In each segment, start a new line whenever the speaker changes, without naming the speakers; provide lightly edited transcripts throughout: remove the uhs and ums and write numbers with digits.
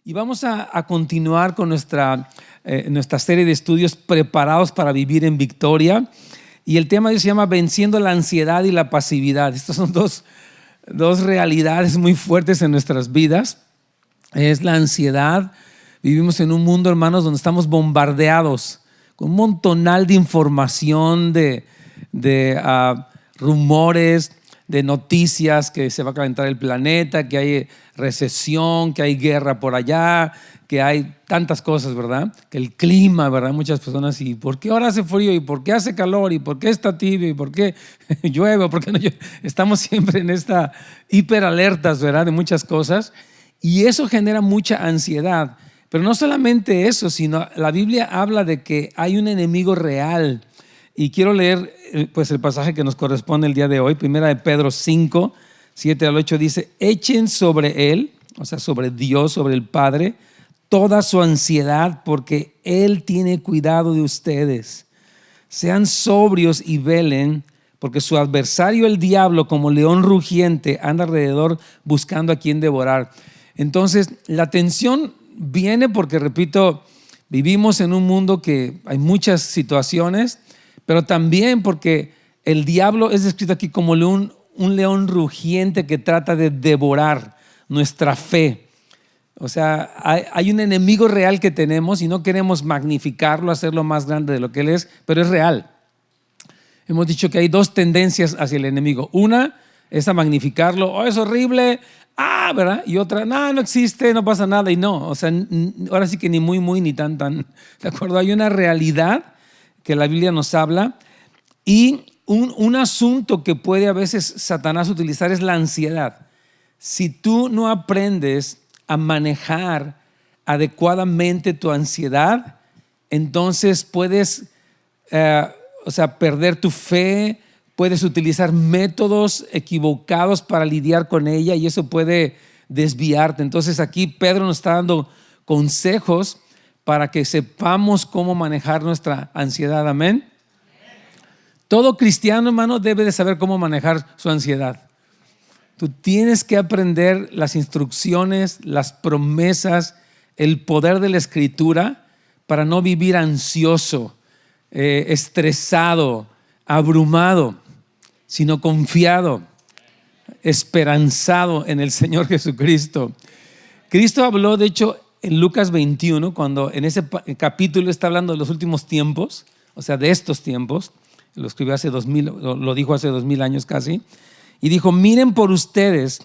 Y vamos a continuar con nuestra serie de estudios preparados para vivir en victoria. Y el tema de hoy se llama Venciendo la ansiedad y la pasividad. Estas son dos realidades muy fuertes en nuestras vidas. Es la ansiedad. Vivimos en un mundo, hermanos, donde estamos bombardeados con un montonal de información, de rumores, de noticias, que se va a calentar el planeta, que hay recesión, que hay guerra por allá, que hay tantas cosas, ¿verdad? Que el clima, ¿verdad? Muchas personas, ¿y por qué ahora hace frío? ¿Y por qué hace calor? ¿Y por qué está tibio? ¿Y por qué llueve? ¿Por qué no llueve? Estamos siempre en esta hiperalertas, ¿verdad? De muchas cosas. Y eso genera mucha ansiedad. Pero no solamente eso, sino la Biblia habla de que hay un enemigo real. Y quiero leer pues el pasaje que nos corresponde el día de hoy. Primera de Pedro 5, 7 al 8 dice: echen sobre Él, o sea, sobre Dios, sobre el Padre, toda su ansiedad, porque Él tiene cuidado de ustedes. Sean sobrios y velen, porque su adversario, el diablo, como león rugiente, anda alrededor buscando a quien devorar. Entonces, la tensión viene porque, repito, vivimos en un mundo que hay muchas situaciones, pero también porque el diablo es descrito aquí como un león rugiente que trata de devorar nuestra fe. O sea, hay un enemigo real que tenemos y no queremos magnificarlo, hacerlo más grande de lo que él es, pero es real. Hemos dicho que hay dos tendencias hacia el enemigo. Una es a magnificarlo, oh, es horrible, ¿verdad? Y otra, no existe, no pasa nada. Y no, o sea, ahora sí que ni muy, ni tan, ¿de acuerdo? Hay una realidad que la Biblia nos habla, y un asunto que puede a veces Satanás utilizar es la ansiedad. Si tú no aprendes a manejar adecuadamente tu ansiedad, entonces puedes perder tu fe, puedes utilizar métodos equivocados para lidiar con ella y eso puede desviarte. Entonces aquí Pedro nos está dando consejos para que sepamos cómo manejar nuestra ansiedad. Amén. Todo cristiano, hermano, debe de saber cómo manejar su ansiedad. Tú tienes que aprender las instrucciones, las promesas, el poder de la Escritura para no vivir ansioso, estresado, abrumado, sino confiado, esperanzado en el Señor Jesucristo. Cristo habló, de hecho, en Lucas 21, cuando en ese capítulo está hablando de los últimos tiempos, o sea, de estos tiempos, lo escribió hace 2000, lo dijo hace 2000 años casi, y dijo: miren por ustedes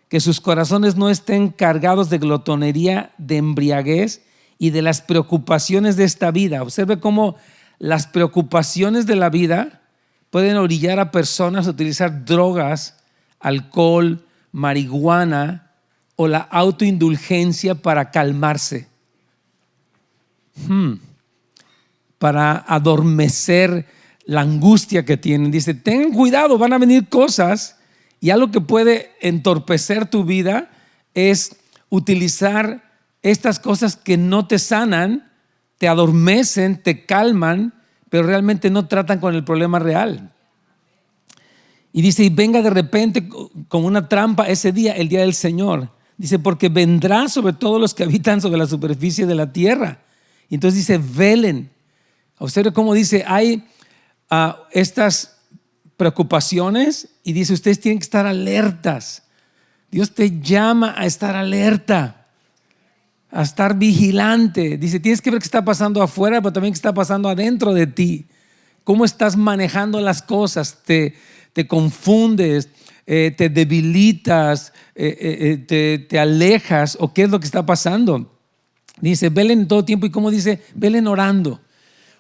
que sus corazones no estén cargados de glotonería, de embriaguez y de las preocupaciones de esta vida. Observe cómo las preocupaciones de la vida pueden orillar a personas a utilizar drogas, alcohol, marihuana o la autoindulgencia para calmarse, para adormecer la angustia que tienen. Dice: tengan cuidado, van a venir cosas, y algo que puede entorpecer tu vida es utilizar estas cosas que no te sanan, te adormecen, te calman, pero realmente no tratan con el problema real. Y dice: y venga de repente como una trampa ese día, el día del Señor. Dice: porque vendrá sobre todos los que habitan sobre la superficie de la tierra. Y entonces dice: velen. Observe cómo dice: hay estas preocupaciones, y dice: ustedes tienen que estar alertas. Dios te llama a estar alerta, a estar vigilante. Dice: tienes que ver qué está pasando afuera, pero también qué está pasando adentro de ti. Cómo estás manejando las cosas, te confundes, te debilitas, te alejas, o qué es lo que está pasando. Dice: velen en todo tiempo. Y como dice, velen orando.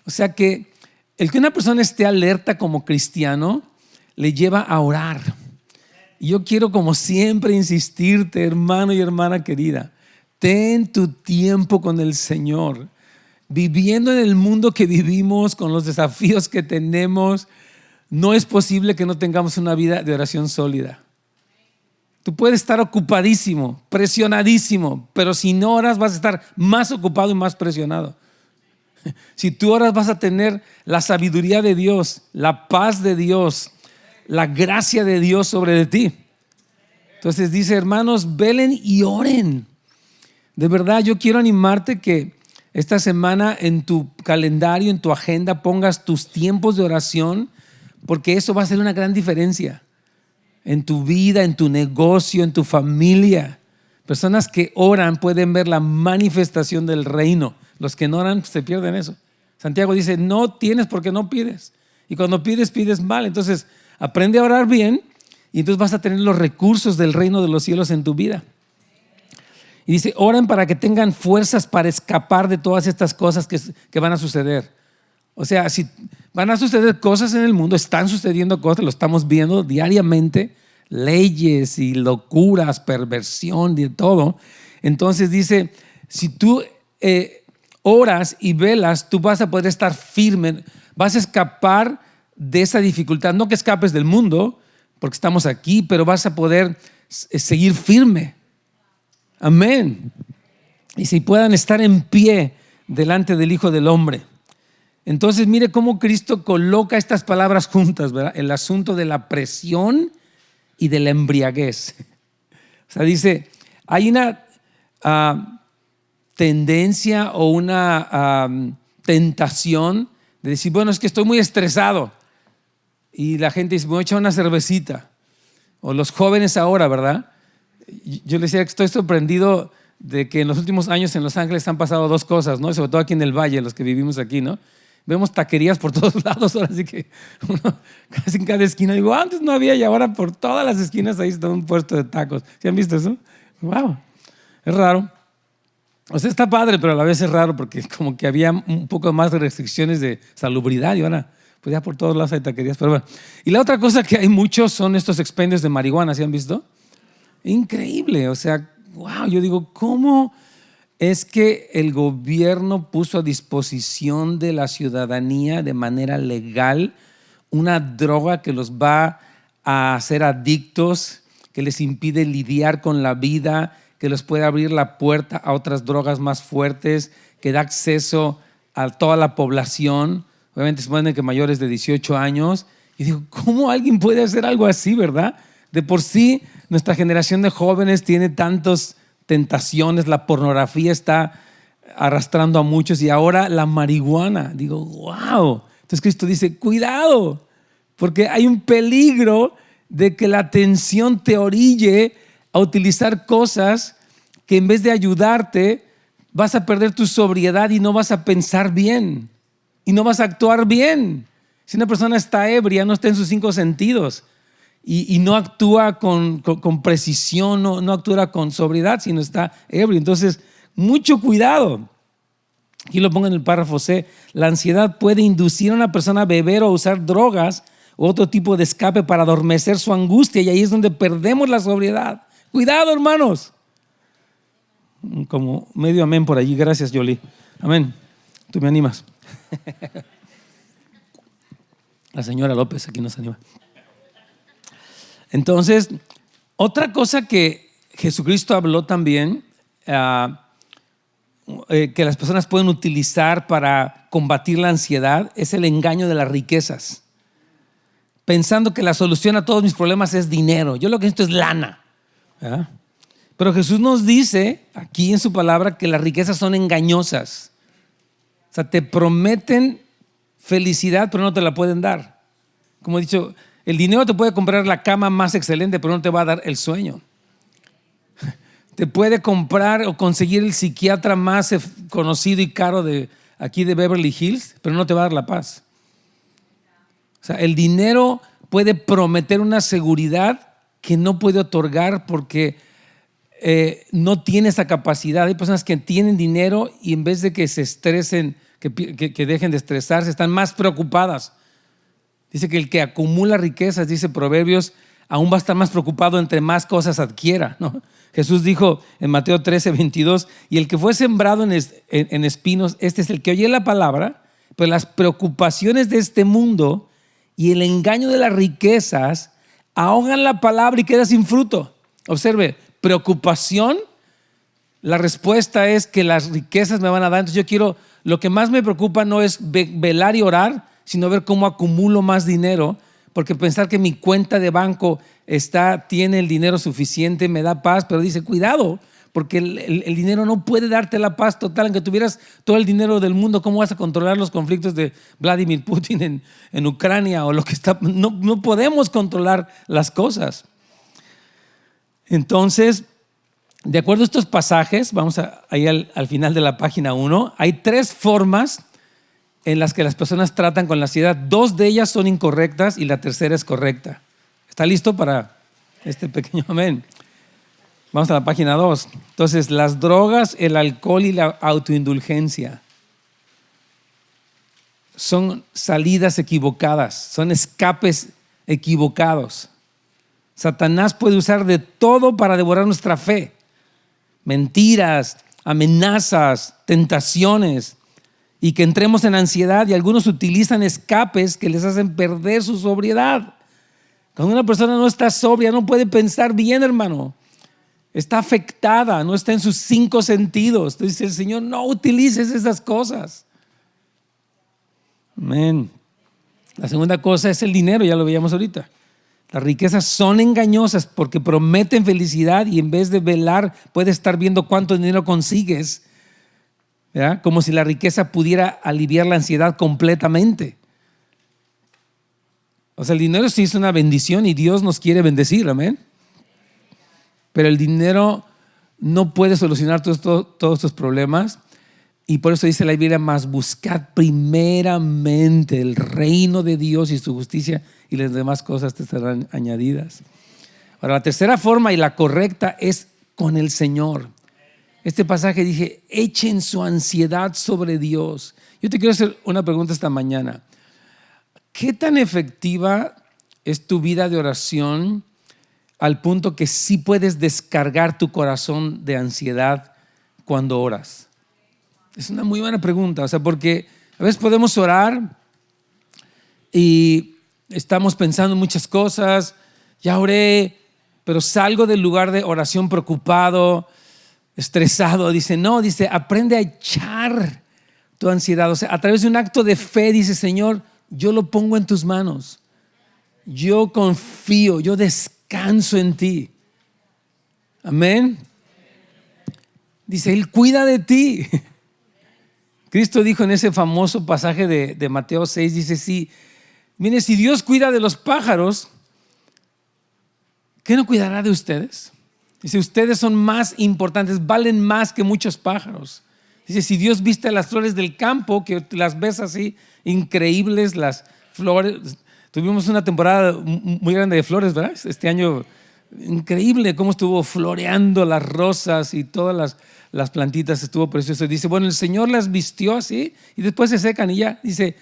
O sea que el que una persona esté alerta como cristiano le lleva a orar. Y yo quiero, como siempre, insistirte, hermano y hermana querida, ten tu tiempo con el Señor. Viviendo en el mundo que vivimos, con los desafíos que tenemos, no es posible que no tengamos una vida de oración sólida. Tú puedes estar ocupadísimo, presionadísimo, pero si no oras vas a estar más ocupado y más presionado. Si tú oras vas a tener la sabiduría de Dios, la paz de Dios, la gracia de Dios sobre de ti. Entonces dice: hermanos, velen y oren. De verdad, yo quiero animarte que esta semana en tu calendario, en tu agenda, pongas tus tiempos de oración, porque eso va a hacer una gran diferencia en tu vida, en tu negocio, en tu familia. Personas que oran pueden ver la manifestación del reino. Los que no oran se pierden eso. Santiago dice, no tienes porque no pides. Y cuando pides, pides mal. Entonces, aprende a orar bien y entonces vas a tener los recursos del reino de los cielos en tu vida. Y dice, oran para que tengan fuerzas para escapar de todas estas cosas que van a suceder. O sea, si van a suceder cosas en el mundo, están sucediendo cosas, lo estamos viendo diariamente, leyes y locuras, perversión y todo. Entonces dice, si tú oras y velas, tú vas a poder estar firme, vas a escapar de esa dificultad. No que escapes del mundo, porque estamos aquí, pero vas a poder seguir firme. Amén. Y si puedan estar en pie delante del Hijo del Hombre. Entonces mire cómo Cristo coloca estas palabras juntas, ¿verdad? El asunto de la presión y de la embriaguez. O sea, dice, hay una tendencia o una tentación de decir, bueno, es que estoy muy estresado. Y la gente dice, me voy a echar una cervecita. O los jóvenes ahora, ¿verdad? Yo les decía que estoy sorprendido de que en los últimos años en Los Ángeles han pasado dos cosas, ¿no? Sobre todo aquí en el Valle, los que vivimos aquí, ¿no? Vemos taquerías por todos lados, ahora sí que uno, casi en cada esquina. Digo, antes no había y ahora por todas las esquinas ahí está un puesto de tacos. ¿Sí han visto eso? ¡Wow! Es raro. O sea, está padre, pero a la vez es raro porque como que había un poco más de restricciones de salubridad y ahora pues ya por todos lados hay taquerías. Pero bueno. Y la otra cosa que hay muchos son estos expendios de marihuana, ¿sí han visto? Increíble, o sea, wow, yo digo, ¿cómo es que el gobierno puso a disposición de la ciudadanía de manera legal una droga que los va a hacer adictos, que les impide lidiar con la vida, que les puede abrir la puerta a otras drogas más fuertes, que da acceso a toda la población? Obviamente se supone que mayores de 18 años. Y digo, ¿cómo alguien puede hacer algo así, verdad? De por sí, nuestra generación de jóvenes tiene tantas tentaciones, la pornografía está arrastrando a muchos y ahora la marihuana. Digo, wow. Entonces Cristo dice, cuidado, porque hay un peligro de que la atención te orille a utilizar cosas que en vez de ayudarte, vas a perder tu sobriedad y no vas a pensar bien y no vas a actuar bien. Si una persona está ebria, no está en sus 5 sentidos. Y no actúa con precisión, no actúa con sobriedad, sino está ebrio. Entonces, mucho cuidado. Aquí lo pongo en el párrafo C. La ansiedad puede inducir a una persona a beber o a usar drogas o otro tipo de escape para adormecer su angustia, y ahí es donde perdemos la sobriedad. Cuidado, hermanos. Como medio amén por allí. Gracias, Yoli. Amén. Tú me animas. La señora López aquí nos anima. Entonces, otra cosa que Jesucristo habló también, que las personas pueden utilizar para combatir la ansiedad, es el engaño de las riquezas. Pensando que la solución a todos mis problemas es dinero. Yo lo que necesito es lana. ¿Verdad? Pero Jesús nos dice aquí en su palabra que las riquezas son engañosas. O sea, te prometen felicidad, pero no te la pueden dar. Como he dicho, el dinero te puede comprar la cama más excelente, pero no te va a dar el sueño. Te puede comprar o conseguir el psiquiatra más conocido y caro de aquí de Beverly Hills, pero no te va a dar la paz. O sea, el dinero puede prometer una seguridad que no puede otorgar porque no tiene esa capacidad. Hay personas que tienen dinero y en vez de que se estresen, que dejen de estresarse, están más preocupadas. Dice que el que acumula riquezas, dice Proverbios, aún va a estar más preocupado entre más cosas adquiera, ¿no? Jesús dijo en Mateo 13:22, y el que fue sembrado en espinos, este es el que oye la palabra, pero las preocupaciones de este mundo y el engaño de las riquezas ahogan la palabra y queda sin fruto. Observe, preocupación, la respuesta es que las riquezas me van a dar. Entonces lo que más me preocupa no es velar y orar, sino ver cómo acumulo más dinero, porque pensar que mi cuenta de banco tiene el dinero suficiente me da paz, pero dice, cuidado, porque el dinero no puede darte la paz total. Aunque tuvieras todo el dinero del mundo, ¿cómo vas a controlar los conflictos de Vladimir Putin en Ucrania o lo que está? No podemos controlar las cosas. Entonces, de acuerdo a estos pasajes, vamos ahí al final de la página 1, hay 3 formas en las que las personas tratan con la ansiedad. 2 de ellas son incorrectas y la tercera es correcta. ¿Está listo para este pequeño amén? Vamos a la página 2. Entonces, las drogas, el alcohol y la autoindulgencia son salidas equivocadas, son escapes equivocados. Satanás puede usar de todo para devorar nuestra fe. Mentiras, amenazas, tentaciones, y que entremos en ansiedad, y algunos utilizan escapes que les hacen perder su sobriedad. Cuando una persona no está sobria, no puede pensar bien, hermano. Está afectada, no está en sus 5 sentidos. Entonces dice el Señor, no utilices esas cosas. Amén. La segunda cosa es el dinero, ya lo veíamos ahorita. Las riquezas son engañosas porque prometen felicidad, y en vez de velar, puedes estar viendo cuánto dinero consigues, ¿verdad? Como si la riqueza pudiera aliviar la ansiedad completamente. O sea, el dinero sí es una bendición y Dios nos quiere bendecir, amén. Pero el dinero no puede solucionar todos estos problemas, y por eso dice la Biblia, más buscad primeramente el reino de Dios y su justicia, y las demás cosas te serán añadidas. Ahora, la tercera forma y la correcta es con el Señor. Este pasaje dije, echen su ansiedad sobre Dios. Yo te quiero hacer una pregunta esta mañana. ¿Qué tan efectiva es tu vida de oración al punto que sí puedes descargar tu corazón de ansiedad cuando oras? Es una muy buena pregunta, o sea, porque a veces podemos orar y estamos pensando en muchas cosas. Ya oré, pero salgo del lugar de oración preocupado, estresado. Dice, aprende a echar tu ansiedad. O sea, a través de un acto de fe, dice, Señor, yo lo pongo en tus manos. Yo confío, yo descanso en ti. Amén. Dice, Él cuida de ti. Cristo dijo en ese famoso pasaje de Mateo 6, dice, mire, si Dios cuida de los pájaros, ¿qué no cuidará de ustedes? Dice, ustedes son más importantes, valen más que muchos pájaros. Dice, si Dios viste las flores del campo, que las ves así, increíbles las flores. Tuvimos una temporada muy grande de flores, ¿verdad? Este año, increíble cómo estuvo floreando las rosas y todas las plantitas, estuvo precioso. Dice, bueno, el Señor las vistió así y después se secan y ya. Dice,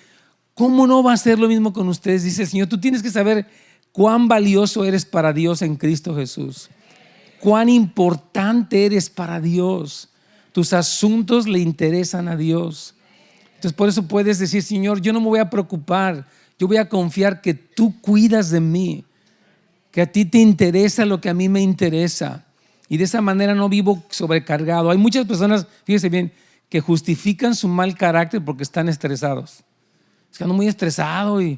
¿cómo no va a ser lo mismo con ustedes? Dice, Señor, tú tienes que saber cuán valioso eres para Dios en Cristo Jesús. Cuán importante eres para Dios. Tus asuntos le interesan a Dios. Entonces por eso puedes decir, Señor, yo no me voy a preocupar. Yo voy a confiar que tú cuidas de mí, que a ti te interesa lo que a mí me interesa. Y de esa manera no vivo sobrecargado. Hay muchas personas, fíjese bien, que justifican su mal carácter porque están estresados. Es que ando muy estresado y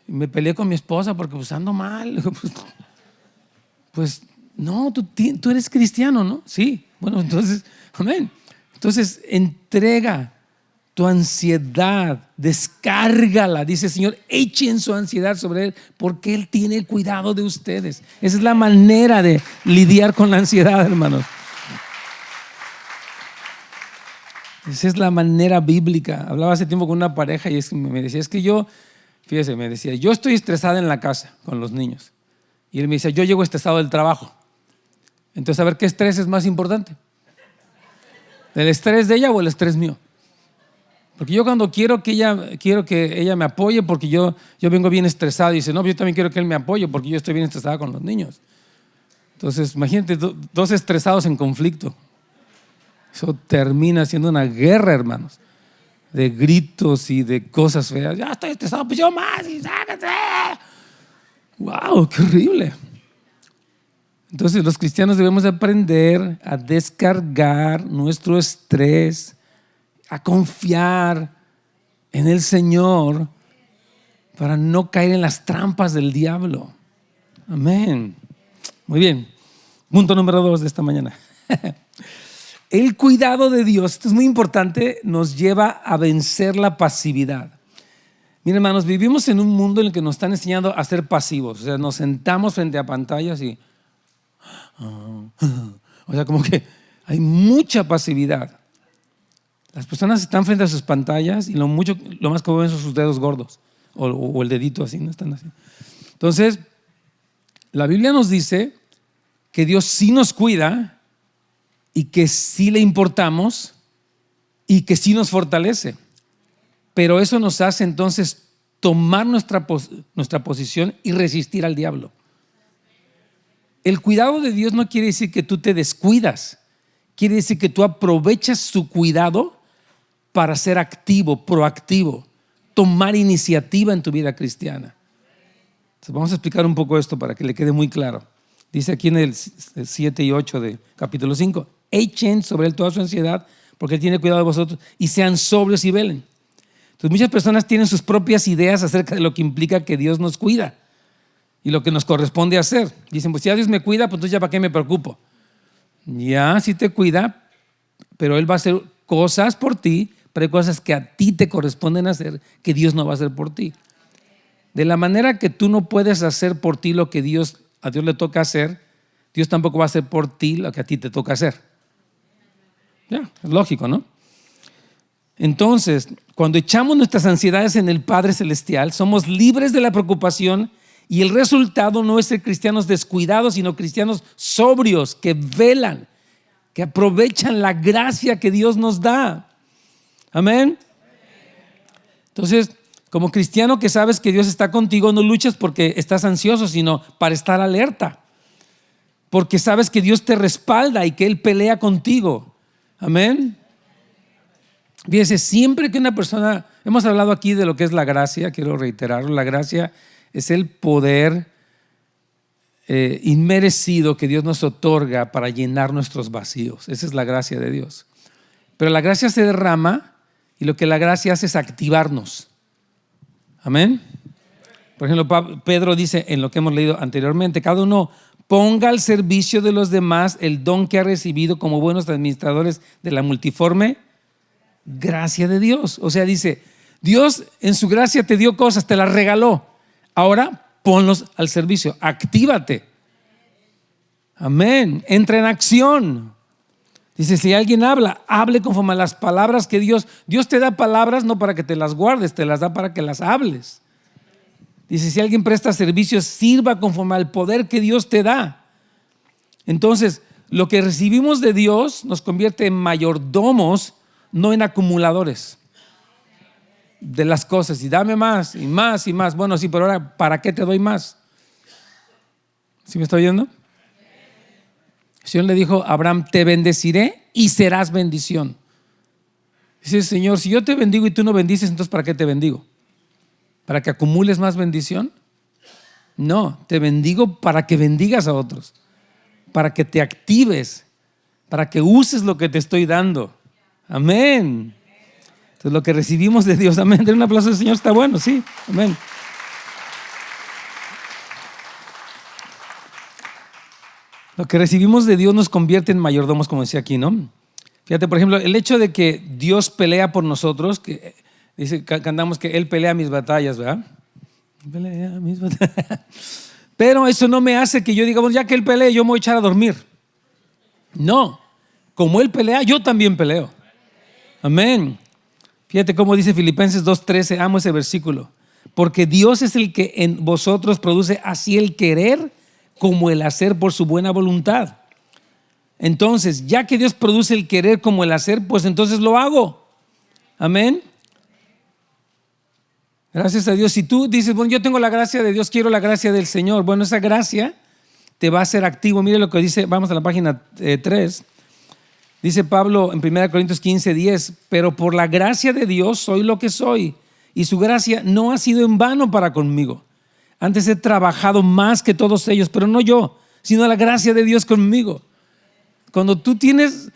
me peleé con mi esposa porque pues ando mal. Pues no, tú eres cristiano, ¿no? Sí. Bueno, entonces, amén. Entonces entrega tu ansiedad, descárgala. Dice el Señor, echen su ansiedad sobre Él porque Él tiene cuidado de ustedes. Esa es la manera de lidiar con la ansiedad, hermanos. Esa es la manera bíblica. Hablaba hace tiempo con una pareja y me decía, fíjese, me decía, yo estoy estresada en la casa con los niños. Y él me decía, yo llego estresado del trabajo. Entonces, a ver, ¿qué estrés es más importante? ¿El estrés de ella o el estrés mío? Porque yo cuando quiero que ella me apoye porque yo vengo bien estresado, y dice, no, yo también quiero que él me apoye porque yo estoy bien estresada con los niños. Entonces, imagínate, 2 estresados en conflicto. Eso termina siendo una guerra, hermanos, de gritos y de cosas feas. Ya estoy estresado, pues yo más, y sácate. ¡Wow! ¡Qué horrible! Entonces, los cristianos debemos aprender a descargar nuestro estrés, a confiar en el Señor para no caer en las trampas del diablo. Amén. Muy bien. Punto número 2 de esta mañana. El cuidado de Dios, esto es muy importante, nos lleva a vencer la pasividad. Miren, hermanos, vivimos en un mundo en el que nos están enseñando a ser pasivos. O sea, nos sentamos frente a pantallas y... O sea, como que hay mucha pasividad. Las personas están frente a sus pantallas y lo más que ven son sus dedos gordos o el dedito así, no están así. Entonces, la Biblia nos dice que Dios sí nos cuida y que sí le importamos y que sí nos fortalece. Pero eso nos hace entonces tomar nuestra posición y resistir al diablo. El cuidado de Dios no quiere decir que tú te descuidas. Quiere decir que tú aprovechas su cuidado para ser activo, proactivo, tomar iniciativa en tu vida cristiana. Entonces vamos a explicar un poco esto para que le quede muy claro. Dice aquí en el 7 y 8 de capítulo 5, echen sobre él toda su ansiedad porque él tiene cuidado de vosotros y sean sobrios y velen. Entonces muchas personas tienen sus propias ideas acerca de lo que implica que Dios nos cuida y lo que nos corresponde hacer. Dicen, pues si ya Dios me cuida, pues entonces ya para qué me preocupo. Ya, sí te cuida, pero Él va a hacer cosas por ti, pero hay cosas que a ti te corresponden hacer que Dios no va a hacer por ti. De la manera que tú no puedes hacer por ti lo que a Dios le toca hacer, Dios tampoco va a hacer por ti lo que a ti te toca hacer. Ya, es lógico, ¿no? Entonces, cuando echamos nuestras ansiedades en el Padre Celestial, somos libres de la preocupación y el resultado no es ser cristianos descuidados, sino cristianos sobrios, que velan, que aprovechan la gracia que Dios nos da. Amén. Entonces, como cristiano que sabes que Dios está contigo, no luchas porque estás ansioso, sino para estar alerta. Porque sabes que Dios te respalda y que Él pelea contigo. Amén. Fíjese, siempre que una persona, hemos hablado aquí de lo que es la gracia, quiero reiterarlo, la gracia es el poder inmerecido que Dios nos otorga para llenar nuestros vacíos. Esa es la gracia de Dios. Pero la gracia se derrama y lo que la gracia hace es activarnos. Amén. Por ejemplo, Pedro dice en lo que hemos leído anteriormente, cada uno ponga al servicio de los demás el don que ha recibido como buenos administradores de la multiforme gracia de Dios. O sea, dice, Dios en su gracia te dio cosas, te las regaló. Ahora ponlos al servicio, actívate. Amén. Entra en acción. Dice, si alguien habla, hable conforme a las palabras que Dios te da palabras no para que te las guardes, te las da para que las hables. Dice, si alguien presta servicios, sirva conforme al poder que Dios te da. Entonces, lo que recibimos de Dios nos convierte en mayordomos, no en acumuladores de las cosas. Y dame más y más y más. Bueno, sí, pero ahora, ¿para qué te doy más? ¿Sí me está oyendo? El Señor le dijo a Abraham, te bendeciré y serás bendición. Dice, Señor, si yo te bendigo y tú no bendices, entonces ¿para qué te bendigo? ¿Para que acumules más bendición? No, te bendigo para que bendigas a otros, para que te actives, para que uses lo que te estoy dando. Amén. Entonces lo que recibimos de Dios, amén. Den un aplauso al Señor, está bueno, sí, amén. Lo que recibimos de Dios nos convierte en mayordomos, como decía aquí, ¿no? Fíjate, por ejemplo, el hecho de que Dios pelea por nosotros, que dice, cantamos que Él pelea mis batallas, ¿verdad? Pelea mis batallas. Pero eso no me hace que yo diga, bueno, ya que Él pelea, yo me voy a echar a dormir. No, como Él pelea, yo también peleo. Amén. Fíjate cómo dice Filipenses 2:13, amo ese versículo. Porque Dios es el que en vosotros produce así el querer como el hacer por su buena voluntad. Entonces, ya que Dios produce el querer como el hacer, pues entonces lo hago. Amén. Gracias a Dios. Si tú dices, bueno, yo tengo la gracia de Dios, quiero la gracia del Señor. Bueno, esa gracia te va a hacer activo. Mire lo que dice, vamos a la página 3. Dice Pablo en 1 Corintios 15:10, pero por la gracia de Dios soy lo que soy y su gracia no ha sido en vano para conmigo. Antes he trabajado más que todos ellos, pero no yo, sino la gracia de Dios conmigo. Cuando tú tienes,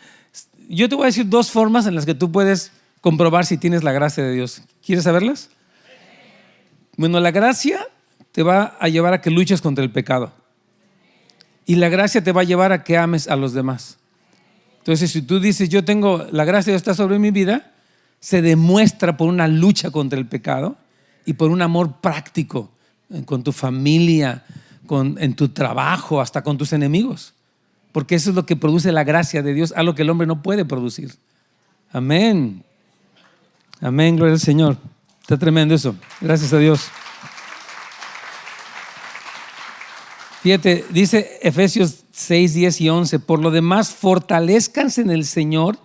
yo te voy a decir dos formas en las que tú puedes comprobar si tienes la gracia de Dios. ¿Quieres saberlas? Bueno, la gracia te va a llevar a que luches contra el pecado. Y la gracia te va a llevar a que ames a los demás. Entonces, si tú dices, yo tengo, la gracia de Dios está sobre mi vida, se demuestra por una lucha contra el pecado y por un amor práctico con tu familia, en tu trabajo, hasta con tus enemigos. Porque eso es lo que produce la gracia de Dios, algo que el hombre no puede producir. Amén. Amén, gloria al Señor. Está tremendo eso. Gracias a Dios. Fíjate, dice Efesios 6, 10 y 11, por lo demás, fortalezcanse en el Señor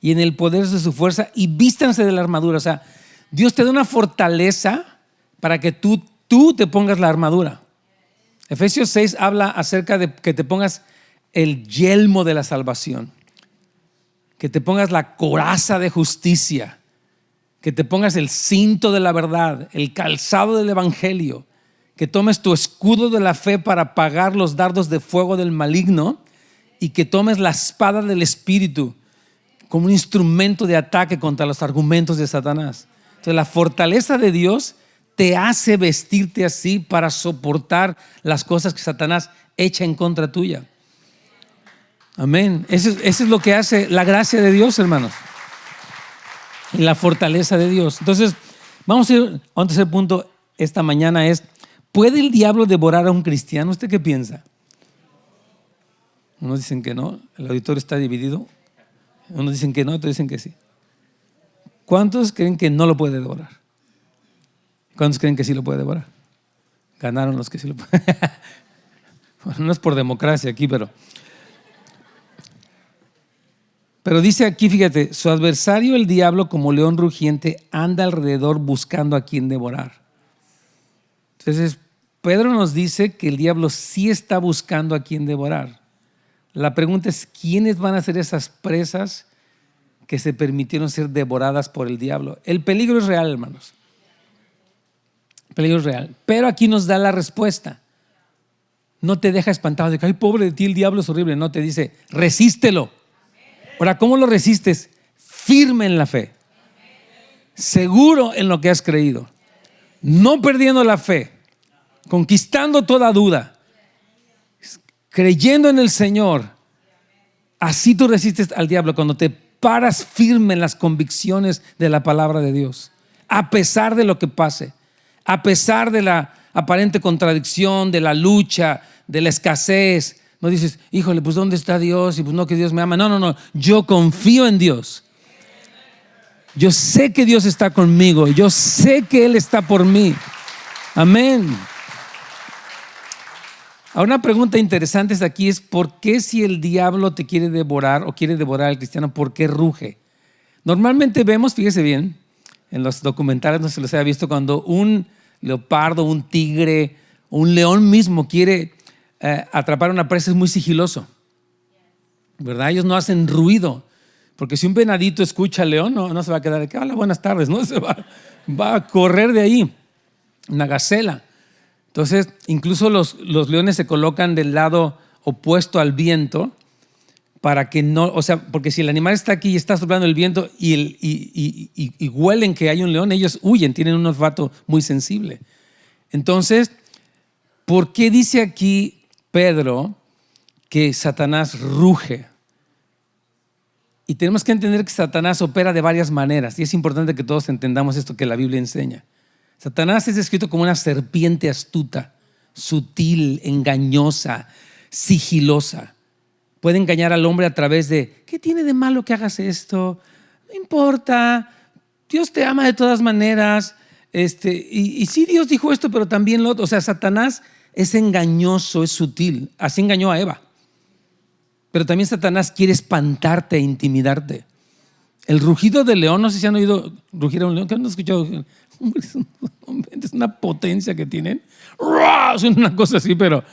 y en el poder de su fuerza y vístanse de la armadura. O sea, Dios te da una fortaleza para que tú te pongas la armadura. Efesios 6 habla acerca de que te pongas el yelmo de la salvación, que te pongas la coraza de justicia, que te pongas el cinto de la verdad, el calzado del evangelio, que tomes tu escudo de la fe para apagar los dardos de fuego del maligno y que tomes la espada del Espíritu como un instrumento de ataque contra los argumentos de Satanás. Entonces, la fortaleza de Dios te hace vestirte así para soportar las cosas que Satanás echa en contra tuya. Amén. Eso es lo que hace la gracia de Dios, hermanos. Y la fortaleza de Dios. Entonces, vamos a ir a un tercer punto esta mañana es, ¿puede el diablo devorar a un cristiano? ¿Usted qué piensa? Unos dicen que no, el auditorio está dividido. Unos dicen que no, otros dicen que sí. ¿Cuántos creen que no lo puede devorar? ¿Cuántos creen que sí lo puede devorar? Ganaron los que sí lo pueden. Bueno, no es por democracia aquí, pero dice aquí, fíjate, su adversario el diablo como león rugiente anda alrededor buscando a quien devorar. Entonces, Pedro nos dice que el diablo sí está buscando a quien devorar. La pregunta es, ¿quiénes van a ser esas presas que se permitieron ser devoradas por el diablo? El peligro es real, hermanos. El peligro es real. Pero aquí nos da la respuesta. No te deja espantado de que, ay, pobre de ti, el diablo es horrible. No, te dice, resístelo. Ahora, ¿cómo lo resistes? Firme en la fe. Seguro en lo que has creído. No perdiendo la fe. Conquistando toda duda. Creyendo en el Señor. Así tú resistes al diablo cuando te paras firme en las convicciones de la palabra de Dios. A pesar de lo que pase. A pesar de la aparente contradicción, de la lucha, de la escasez. No dices, híjole, pues ¿dónde está Dios? Y pues no, que Dios me ama. No. Yo confío en Dios. Yo sé que Dios está conmigo. Yo sé que Él está por mí. Amén. Ahora, una pregunta interesante aquí es, ¿por qué si el diablo te quiere devorar o quiere devorar al cristiano, por qué ruge? Normalmente vemos, fíjese bien, en los documentales no se los haya visto, cuando un leopardo, un tigre, un león mismo quiere atrapar una presa, es muy sigiloso, ¿verdad? Ellos no hacen ruido, porque si un venadito escucha al león, no se va a quedar de que, hola, buenas tardes, no se va a correr de ahí, una gacela. Entonces, incluso los leones se colocan del lado opuesto al viento para que no, o sea, porque si el animal está aquí y está soplando el viento y huelen que hay un león, ellos huyen, tienen un olfato muy sensible. Entonces, ¿por qué dice aquí Pedro que Satanás ruge? Y tenemos que entender que Satanás opera de varias maneras, y es importante que todos entendamos esto que la Biblia enseña. Satanás es descrito como una serpiente astuta, sutil, engañosa, sigilosa. Puede engañar al hombre a través de, ¿qué tiene de malo que hagas esto? No importa, Dios te ama de todas maneras. Y sí, Dios dijo esto, pero también lo otro. O sea, Satanás es engañoso, es sutil. Así engañó a Eva. Pero también Satanás quiere espantarte e intimidarte. El rugido del león, no sé si han oído rugir a un león, ¿qué han escuchado? Es una potencia que tienen. Es una cosa así, pero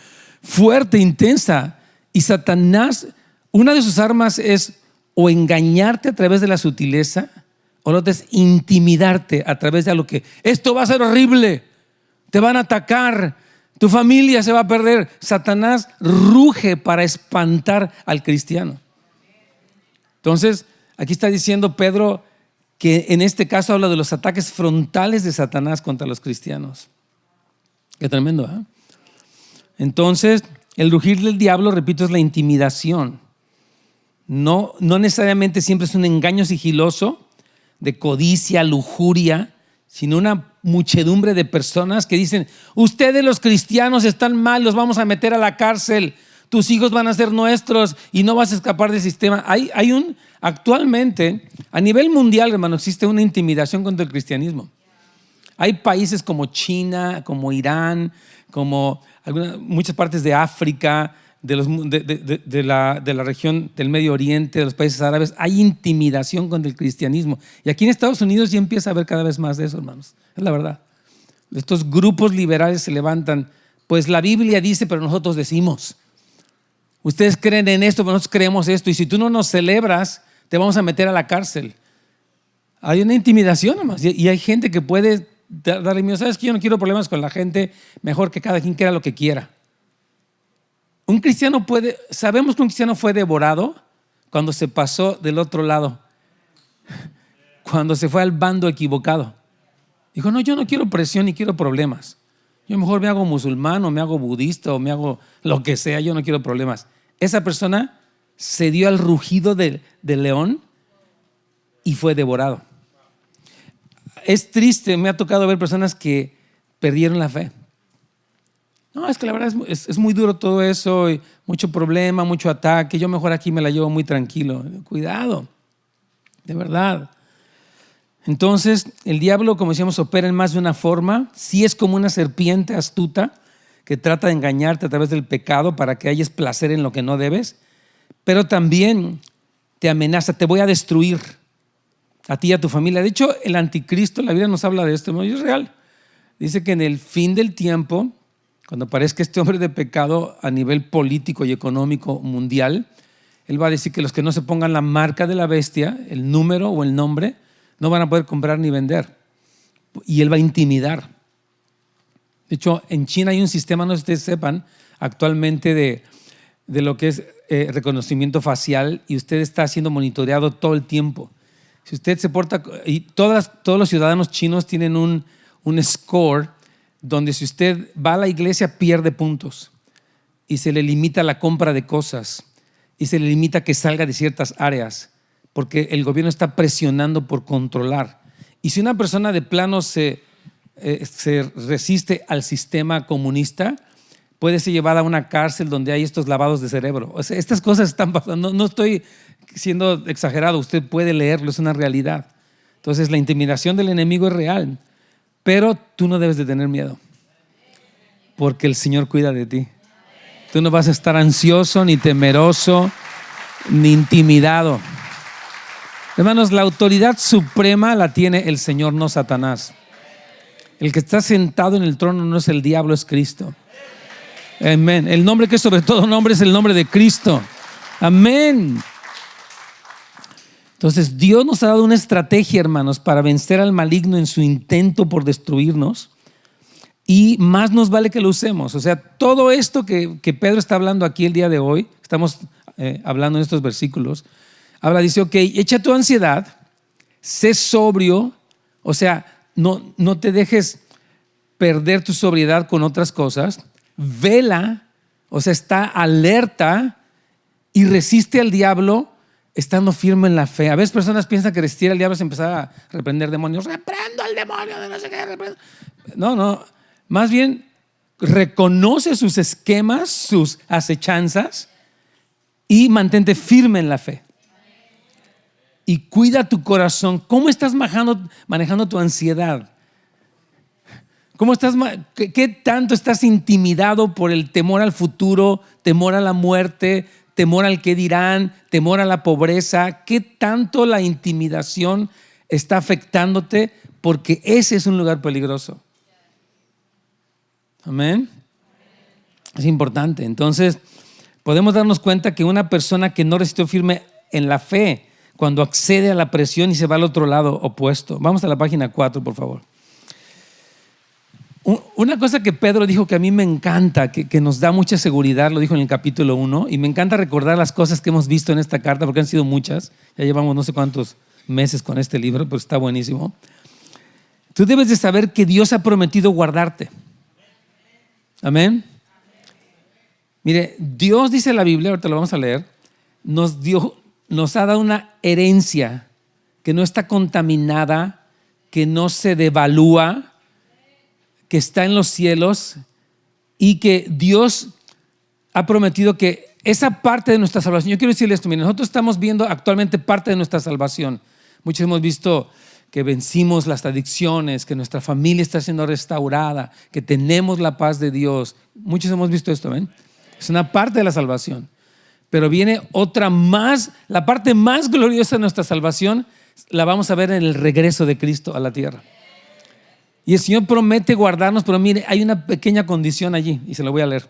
fuerte, intensa. Y Satanás, una de sus armas es o engañarte a través de la sutileza, o la otra es intimidarte a través de algo que esto va a ser horrible, te van a atacar, tu familia se va a perder. Satanás ruge para espantar al cristiano. Entonces, aquí está diciendo Pedro que en este caso habla de los ataques frontales de Satanás contra los cristianos. Qué tremendo, ¿eh? Entonces, el rugir del diablo, repito, es la intimidación. no necesariamente siempre es un engaño sigiloso de codicia, lujuria, sino una muchedumbre de personas que dicen: ustedes los cristianos están mal, los vamos a meter a la cárcel, tus hijos van a ser nuestros y no vas a escapar del sistema. Actualmente, a nivel mundial, hermano, existe una intimidación contra el cristianismo. Hay países como China, como Irán, como muchas partes de África, de la región del Medio Oriente, de los países árabes. Hay intimidación contra el cristianismo. Y aquí en Estados Unidos ya empieza a haber cada vez más de eso, hermanos. Es la verdad. Estos grupos liberales se levantan. Pues la Biblia dice, pero nosotros decimos. Ustedes creen en esto, pero nosotros creemos esto. Y si tú no nos celebras, te vamos a meter a la cárcel. Hay una intimidación, hermanos. Y hay gente que puede darle miedo. ¿Sabes qué? Yo no quiero problemas con la gente. Mejor que cada quien quiera lo que quiera. Sabemos que un cristiano fue devorado cuando se pasó del otro lado, cuando se fue al bando equivocado. Dijo: no, yo no quiero presión ni quiero problemas. Yo mejor me hago musulmán o me hago budista o me hago lo que sea, yo no quiero problemas. Esa persona se dio al rugido del león y fue devorado. Es triste, me ha tocado ver personas que perdieron la fe. No, es que la verdad es muy duro todo eso, y mucho problema, mucho ataque. Yo mejor aquí me la llevo muy tranquilo. Cuidado, de verdad. Entonces, el diablo, como decíamos, opera en más de una forma. Sí es como una serpiente astuta que trata de engañarte a través del pecado para que hayas placer en lo que no debes, pero también te amenaza: te voy a destruir a ti y a tu familia. De hecho, el anticristo, la Biblia nos habla de esto, ¿no? Y es real. Dice que en el fin del tiempo, cuando aparezca este hombre de pecado a nivel político y económico mundial, él va a decir que los que no se pongan la marca de la bestia, el número o el nombre, no van a poder comprar ni vender. Y él va a intimidar. De hecho, en China hay un sistema, no sé si ustedes sepan, actualmente de lo que es reconocimiento facial, y usted está siendo monitoreado todo el tiempo. Si usted se porta, y todos los ciudadanos chinos tienen un score donde si usted va a la iglesia pierde puntos y se le limita la compra de cosas y se le limita que salga de ciertas áreas porque el gobierno está presionando por controlar. Y si una persona de plano se resiste al sistema comunista, puede ser llevada a una cárcel donde hay estos lavados de cerebro. O sea, estas cosas están pasando. No estoy siendo exagerado, usted puede leerlo, es una realidad. Entonces, la intimidación del enemigo es real. Pero tú no debes de tener miedo, porque el Señor cuida de ti. Tú no vas a estar ansioso, ni temeroso, ni intimidado. Hermanos, la autoridad suprema la tiene el Señor, no Satanás. El que está sentado en el trono no es el diablo, es Cristo. Amén. El nombre que es sobre todo nombre es el nombre de Cristo. Amén. Entonces, Dios nos ha dado una estrategia, hermanos, para vencer al maligno en su intento por destruirnos, y más nos vale que lo usemos. O sea, todo esto que Pedro está hablando aquí el día de hoy, estamos hablando en estos versículos, dice: ok, echa tu ansiedad, sé sobrio, o sea, no te dejes perder tu sobriedad con otras cosas, vela, o sea, está alerta y resiste al diablo estando firme en la fe. A veces personas piensan que resistir al diablo es empezar a reprender demonios. Reprendo al demonio de no sé qué. No. Más bien, reconoce sus esquemas, sus acechanzas y mantente firme en la fe. Y cuida tu corazón. ¿Cómo estás manejando tu ansiedad? ¿Qué tanto estás intimidado por el temor al futuro, temor a la muerte, temor al qué dirán, temor a la pobreza? ¿Qué tanto la intimidación está afectándote? Porque ese es un lugar peligroso. Amén. Es importante. Entonces, podemos darnos cuenta que una persona que no resistió firme en la fe, cuando accede a la presión y se va al otro lado opuesto. Vamos a la página 4, por favor. Una cosa que Pedro dijo que a mí me encanta, que nos da mucha seguridad, lo dijo en el capítulo 1, y me encanta recordar las cosas que hemos visto en esta carta, porque han sido muchas. Ya llevamos no sé cuántos meses con este libro, pero está buenísimo. Tú debes de saber que Dios ha prometido guardarte. Amén. Mire, Dios, dice la Biblia, ahorita lo vamos a leer, nos dio nos ha dado una herencia que no está contaminada, que no se devalúa, que está en los cielos y que Dios ha prometido que esa parte de nuestra salvación, yo quiero decirles esto, miren, nosotros estamos viendo actualmente parte de nuestra salvación. Muchos hemos visto que vencimos las adicciones, que nuestra familia está siendo restaurada, que tenemos la paz de Dios. Muchos hemos visto esto, ¿ven? Es una parte de la salvación. Pero viene otra más, la parte más gloriosa de nuestra salvación la vamos a ver en el regreso de Cristo a la tierra. Y el Señor promete guardarnos, pero mire, hay una pequeña condición allí, y se lo voy a leer.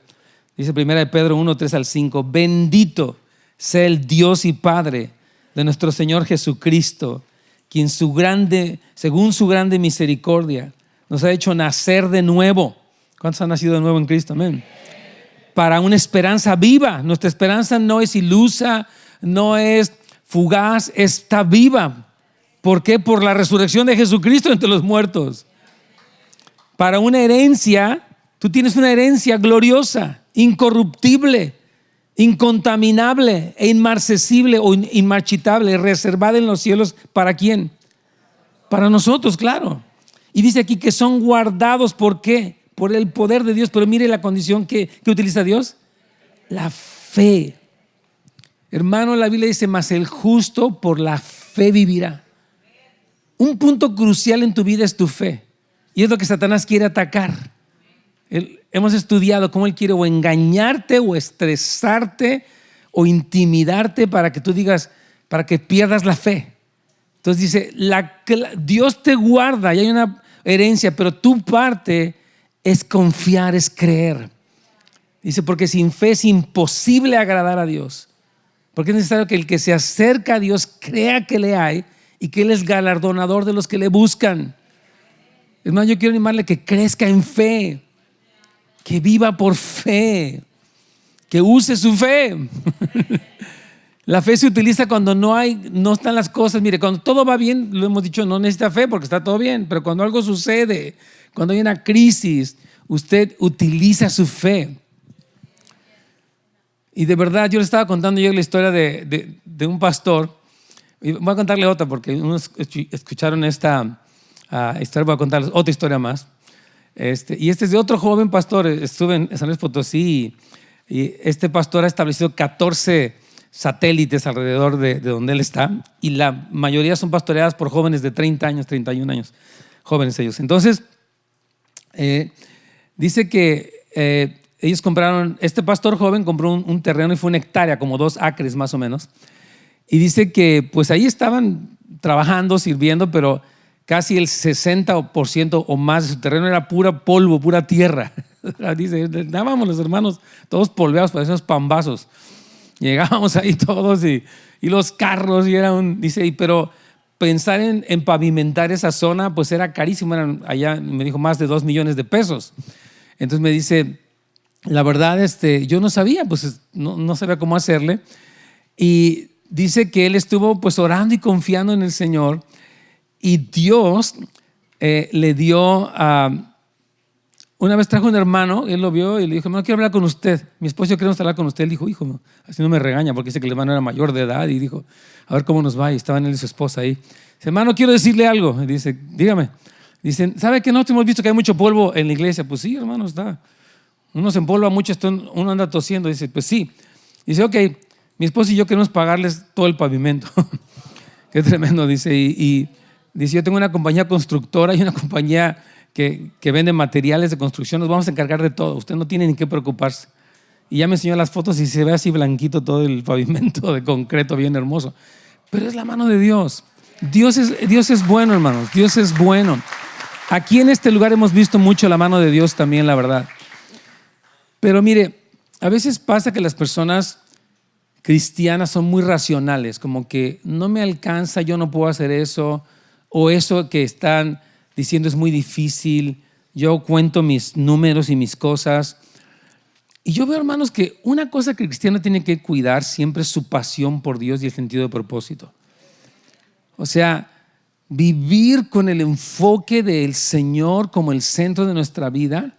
Dice 1 Pedro 1, 3 al 5, bendito sea el Dios y Padre de nuestro Señor Jesucristo, quien según su grande misericordia nos ha hecho nacer de nuevo. ¿Cuántos han nacido de nuevo en Cristo? Amén. Para una esperanza viva. Nuestra esperanza no es ilusa, no es fugaz, está viva. ¿Por qué? Por la resurrección de Jesucristo entre los muertos. Para una herencia, tú tienes una herencia gloriosa, incorruptible, incontaminable e inmarcesible o inmarchitable, reservada en los cielos. ¿Para quién? Para nosotros, claro. Y dice aquí que son guardados. ¿Por qué? Por el poder de Dios. Pero mire la condición que utiliza Dios. La fe. Hermano, la Biblia dice, mas el justo por la fe vivirá. Un punto crucial en tu vida es tu fe. Y es lo que Satanás quiere atacar. Hemos estudiado cómo él quiere o engañarte o estresarte o intimidarte para que tú digas, para que pierdas la fe. Entonces dice, Dios te guarda y hay una herencia, pero tu parte es confiar, es creer. Dice, porque sin fe es imposible agradar a Dios. Porque es necesario que el que se acerca a Dios crea que le hay y que Él es galardonador de los que le buscan. Hermano, yo quiero animarle que crezca en fe, que viva por fe, que use su fe. La fe se utiliza cuando no están las cosas. Mire, cuando todo va bien, lo hemos dicho, no necesita fe porque está todo bien. Pero cuando algo sucede, cuando hay una crisis, usted utiliza su fe. Y de verdad, yo le estaba contando la historia de un pastor. Y voy a contarle otra porque unos escucharon esta historia. Voy a contarles otra historia más. Y este es de otro joven pastor. Estuve en San Luis Potosí y este pastor ha establecido 14 satélites alrededor de donde él está, y la mayoría son pastoreadas por jóvenes de 30 años, 31 años, jóvenes ellos. Entonces, dice que ellos compraron, este pastor joven compró un terreno y fue 1 hectárea, como 2 acres más o menos, y dice que pues ahí estaban trabajando, sirviendo, pero casi el 60% o más de su terreno era pura polvo, pura tierra. Dice, estábamos los hermanos todos polveados, parecían esos pambazos. Llegábamos ahí todos y los carros, y dice, pero pensar en pavimentar esa zona, pues era carísimo, eran allá, me dijo, más de 2 millones de pesos. Entonces me dice, la verdad, yo no sabía, pues no sabía cómo hacerle. Y dice que él estuvo pues orando y confiando en el Señor, y Dios le dio una vez trajo un hermano, él lo vio y le dijo, hermano, quiero hablar con usted. Mi esposo y yo queremos hablar con usted. Él dijo, hijo, así no me regaña, porque dice que el hermano era mayor de edad, y dijo, a ver cómo nos va. Y estaban él y su esposa ahí. Dice, hermano, quiero decirle algo. Y dice, dígame. Dicen, ¿sabe que nosotros hemos visto que hay mucho polvo en la iglesia? Pues sí, hermano, está. Uno se empolva mucho, uno anda tosiendo. Dice, pues sí. Dice, ok, mi esposo y yo queremos pagarles todo el pavimento. Qué tremendo, dice. Y dice, yo tengo una compañía constructora y una compañía que vende materiales de construcción, nos vamos a encargar de todo, usted no tiene ni qué preocuparse. Y ya me enseñó las fotos y se ve así blanquito todo el pavimento de concreto, bien hermoso. Pero es la mano de Dios. Dios es bueno, hermanos, Dios es bueno. Aquí en este lugar hemos visto mucho la mano de Dios también, la verdad. Pero mire, a veces pasa que las personas cristianas son muy racionales, como que no me alcanza, yo no puedo hacer eso, o eso que están diciendo es muy difícil, yo cuento mis números y mis cosas. Y yo veo, hermanos, que una cosa que el cristiano tiene que cuidar siempre es su pasión por Dios y el sentido de propósito. O sea, vivir con el enfoque del Señor como el centro de nuestra vida,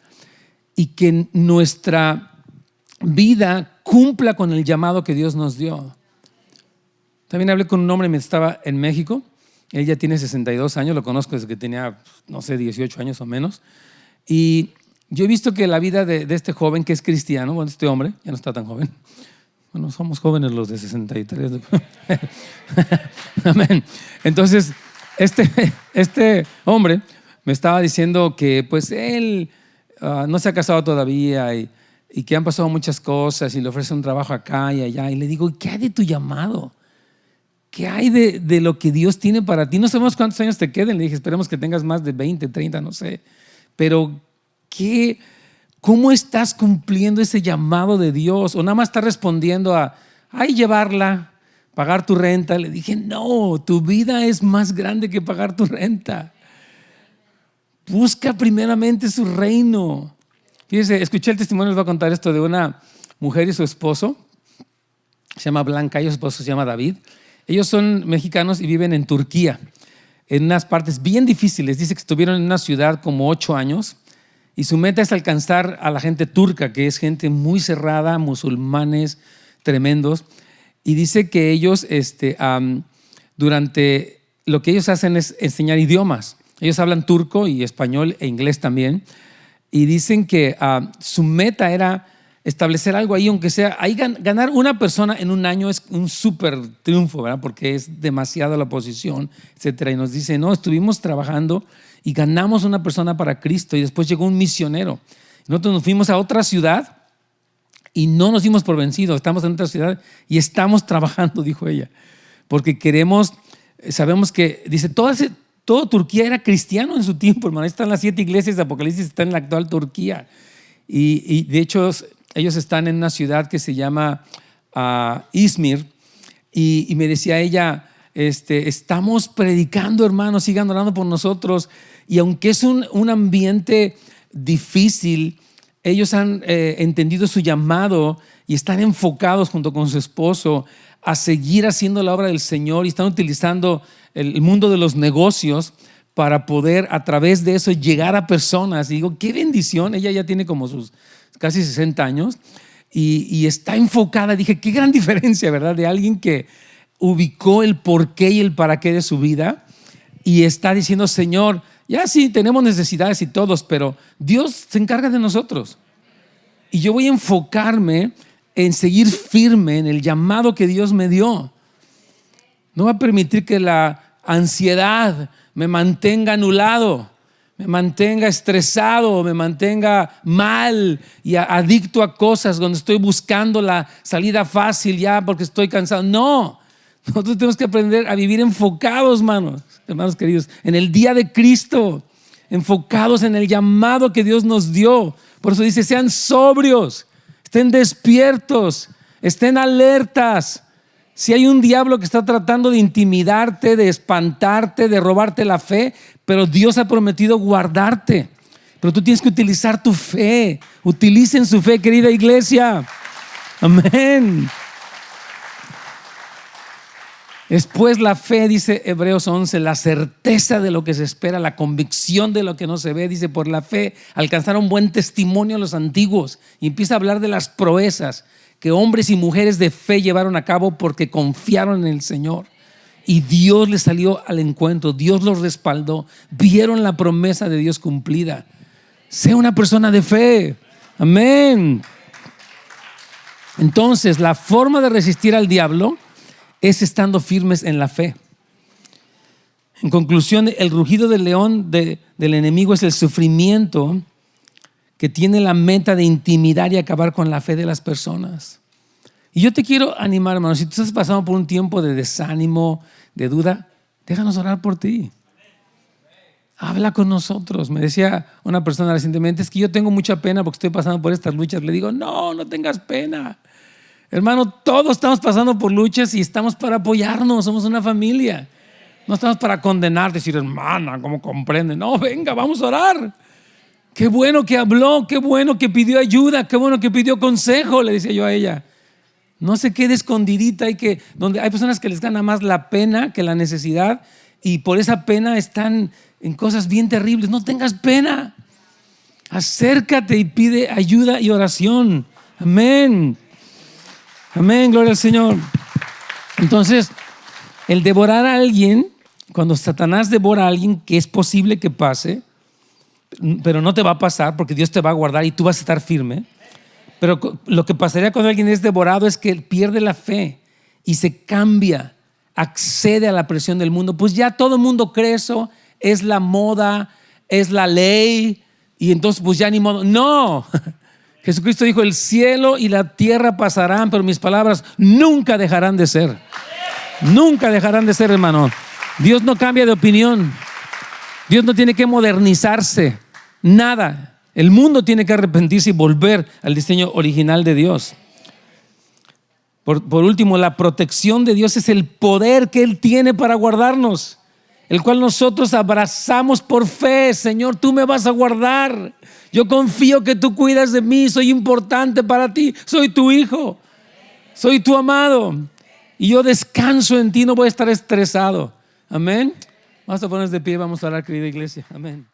y que nuestra vida cumpla con el llamado que Dios nos dio. También hablé con un hombre que estaba en México. Él ya tiene 62 años, lo conozco desde que tenía, no sé, 18 años o menos. Y yo he visto que la vida de este joven que es cristiano, bueno, este hombre, ya no está tan joven. Bueno, somos jóvenes los de 63. Amén. Entonces, este hombre me estaba diciendo que pues él no se ha casado todavía y que han pasado muchas cosas y le ofrece un trabajo acá y allá. Y le digo, ¿qué hay de tu llamado? ¿Qué hay de lo que Dios tiene para ti? No sabemos cuántos años te queden. Le dije, esperemos que tengas más de 20, 30, no sé. Pero, ¿cómo estás cumpliendo ese llamado de Dios? ¿O nada más estás respondiendo llevarla, pagar tu renta? Le dije, no, tu vida es más grande que pagar tu renta. Busca primeramente su reino. Fíjese, escuché el testimonio, les voy a contar esto de una mujer y su esposo. Se llama Blanca y su esposo se llama David. Ellos son mexicanos y viven en Turquía, en unas partes bien difíciles. Dice que estuvieron en una ciudad como 8 años y su meta es alcanzar a la gente turca, que es gente muy cerrada, musulmanes tremendos. Y dice que ellos, durante lo que ellos hacen es enseñar idiomas. Ellos hablan turco y español e inglés también. Y dicen que su meta era establecer algo ahí, aunque sea, ahí ganar una persona en un año es un súper triunfo, ¿verdad? Porque es demasiada la oposición, etcétera. Y nos dice, no, estuvimos trabajando y ganamos una persona para Cristo y después llegó un misionero. Nosotros nos fuimos a otra ciudad y no nos dimos por vencidos. Estamos en otra ciudad y estamos trabajando, dijo ella, porque sabemos que, dice, todo Turquía era cristiano en su tiempo, hermano. Ahí están las 7 iglesias de Apocalipsis, están en la actual Turquía. Y de hecho, ellos están en una ciudad que se llama Izmir. Y me decía ella, estamos predicando, hermanos, sigan orando por nosotros. Y aunque es un ambiente difícil, ellos han entendido su llamado y están enfocados junto con su esposo a seguir haciendo la obra del Señor y están utilizando el mundo de los negocios para poder a través de eso llegar a personas. Y digo, qué bendición. Ella ya tiene como sus casi 60 años y está enfocada. Dije, qué gran diferencia, ¿verdad? De alguien que ubicó el porqué y el para qué de su vida y está diciendo, Señor, ya sí tenemos necesidades y todos, pero Dios se encarga de nosotros. Y yo voy a enfocarme en seguir firme en el llamado que Dios me dio. No va a permitir que la ansiedad me mantenga anulado, me mantenga estresado, me mantenga mal y adicto a cosas donde estoy buscando la salida fácil ya porque estoy cansado. No, nosotros tenemos que aprender a vivir enfocados, hermanos queridos, en el día de Cristo, enfocados en el llamado que Dios nos dio. Por eso dice, sean sobrios, estén despiertos, estén alertas. Si hay un diablo que está tratando de intimidarte, de espantarte, de robarte la fe, pero Dios ha prometido guardarte. Pero tú tienes que utilizar tu fe. Utilicen su fe, querida iglesia. Amén. Después la fe, dice Hebreos 11, la certeza de lo que se espera, la convicción de lo que no se ve. Dice, por la fe alcanzaron buen testimonio los antiguos. Y empieza a hablar de las proezas que hombres y mujeres de fe llevaron a cabo porque confiaron en el Señor. Y Dios les salió al encuentro, Dios los respaldó, vieron la promesa de Dios cumplida. Sea una persona de fe. Amén. Entonces, la forma de resistir al diablo es estando firmes en la fe. En conclusión, el rugido del león del enemigo es el sufrimiento que tiene la meta de intimidar y acabar con la fe de las personas. Y yo te quiero animar, hermano, si tú estás pasando por un tiempo de desánimo, de duda, déjanos orar por ti. Habla con nosotros. Me decía una persona recientemente, es que yo tengo mucha pena porque estoy pasando por estas luchas. Le digo, no tengas pena. Hermano, todos estamos pasando por luchas y estamos para apoyarnos, somos una familia. No estamos para condenar, decir, hermana, ¿cómo comprende? No, venga, vamos a orar. Qué bueno que habló, qué bueno que pidió ayuda, qué bueno que pidió consejo, le decía yo a ella. No se quede escondidita, donde hay personas que les gana más la pena que la necesidad y por esa pena están en cosas bien terribles. No tengas pena. Acércate y pide ayuda y oración. Amén. Amén, gloria al Señor. Entonces, El devorar a alguien, cuando Satanás devora a alguien, que es posible que pase, pero no te va a pasar porque Dios te va a guardar y tú vas a estar firme. Pero lo que pasaría cuando alguien es devorado es que pierde la fe y se cambia, accede a la presión del mundo. Pues ya todo el mundo cree eso, es la moda, es la ley, y entonces pues ya ni modo. No, Jesucristo dijo: el cielo y la tierra pasarán, pero mis palabras nunca dejarán de ser. Nunca dejarán de ser, hermano. Dios no cambia de opinión. Dios no tiene que modernizarse, nada. El mundo tiene que arrepentirse y volver al diseño original de Dios. Por último, la protección de Dios es el poder que Él tiene para guardarnos, el cual nosotros abrazamos por fe. Señor, tú me vas a guardar. Yo confío que tú cuidas de mí. Soy importante para ti. Soy tu hijo. Soy tu amado. Y yo descanso en ti. No voy a estar estresado. Amén. Vamos a ponernos de pie. Vamos a orar, querida iglesia. Amén.